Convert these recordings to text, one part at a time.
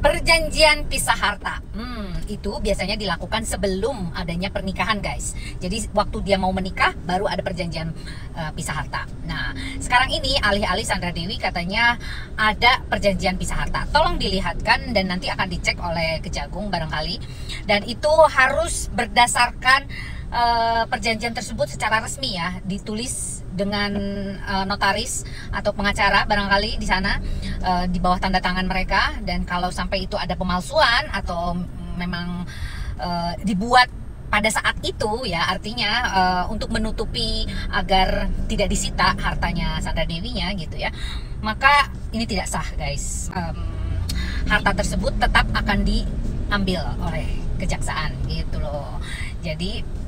Perjanjian pisah harta, itu biasanya dilakukan sebelum adanya pernikahan, guys. Jadi waktu dia mau menikah, baru ada perjanjian pisah harta. Nah, sekarang ini alih-alih Sandra Dewi katanya ada perjanjian pisah harta. Tolong dilihatkan dan nanti akan dicek oleh Kejagung barangkali. Dan itu harus berdasarkan perjanjian tersebut secara resmi ya, ditulis dengan notaris atau pengacara barangkali di sana, di bawah tanda tangan mereka. Dan kalau sampai itu ada pemalsuan atau memang dibuat pada saat itu ya, artinya untuk menutupi agar tidak disita hartanya Sandra Dewinya gitu ya, maka ini tidak sah, guys. Harta tersebut tetap akan diambil oleh kejaksaan gitu loh. Jadi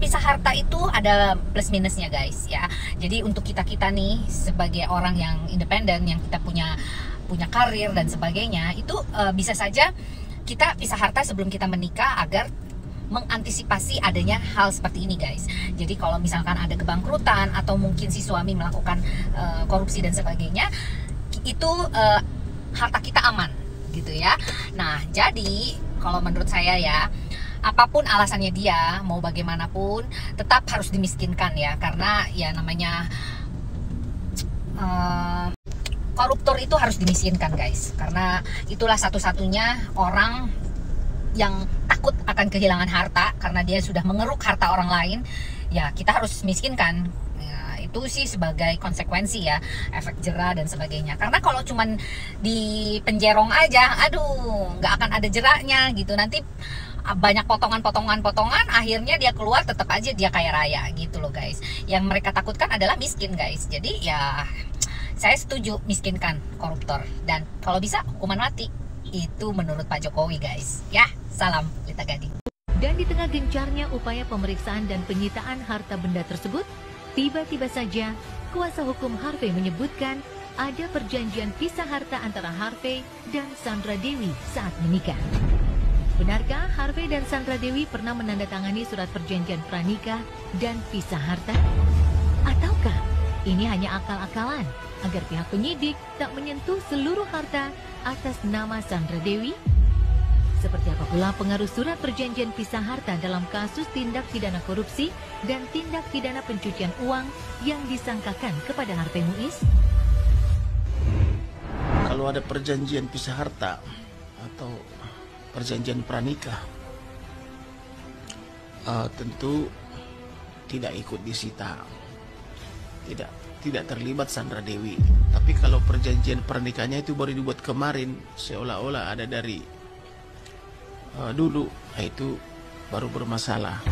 pisah harta itu ada plus minusnya, guys ya. Jadi untuk kita nih sebagai orang yang independen, yang kita punya karir dan sebagainya, itu bisa saja kita pisah harta sebelum kita menikah agar mengantisipasi adanya hal seperti ini, guys. Jadi kalau misalkan ada kebangkrutan atau mungkin si suami melakukan korupsi dan sebagainya, itu harta kita aman gitu ya. Nah, jadi kalau menurut saya ya, apapun alasannya dia, mau bagaimanapun tetap harus dimiskinkan ya. Karena ya namanya koruptor itu harus dimiskinkan, guys. Karena itulah satu-satunya orang yang takut akan kehilangan harta karena dia sudah mengeruk harta orang lain. Ya kita harus miskinkan. Itu sih sebagai konsekuensi ya, efek jera dan sebagainya. Karena kalau cuman di penjerong aja, aduh, nggak akan ada jeraknya gitu. Nanti banyak potongan, akhirnya dia keluar tetap aja dia kaya raya gitu loh, guys. Yang mereka takutkan adalah miskin, guys. Jadi ya saya setuju miskinkan koruptor, dan kalau bisa hukuman mati. Itu menurut Pak Jokowi, guys. Ya, salam Lita Gading. Dan di tengah gencarnya upaya pemeriksaan dan penyitaan harta benda tersebut, tiba-tiba saja kuasa hukum Harvey menyebutkan ada perjanjian pisah harta antara Harvey dan Sandra Dewi saat menikah. Benarkah Harvey dan Sandra Dewi pernah menandatangani surat perjanjian pranikah dan pisah harta? Ataukah ini hanya akal-akalan agar pihak penyidik tak menyentuh seluruh harta atas nama Sandra Dewi? Seperti apa pula pengaruh surat perjanjian pisah harta dalam kasus tindak pidana korupsi dan tindak pidana pencucian uang yang disangkakan kepada Harvey Muiz? Kalau ada perjanjian pisah harta atau perjanjian pranikah, tentu tidak ikut disita, tidak terlibat Sandra Dewi. Tapi kalau perjanjian pernikahnya itu baru dibuat kemarin, seolah-olah ada dari dulu, itu baru bermasalah.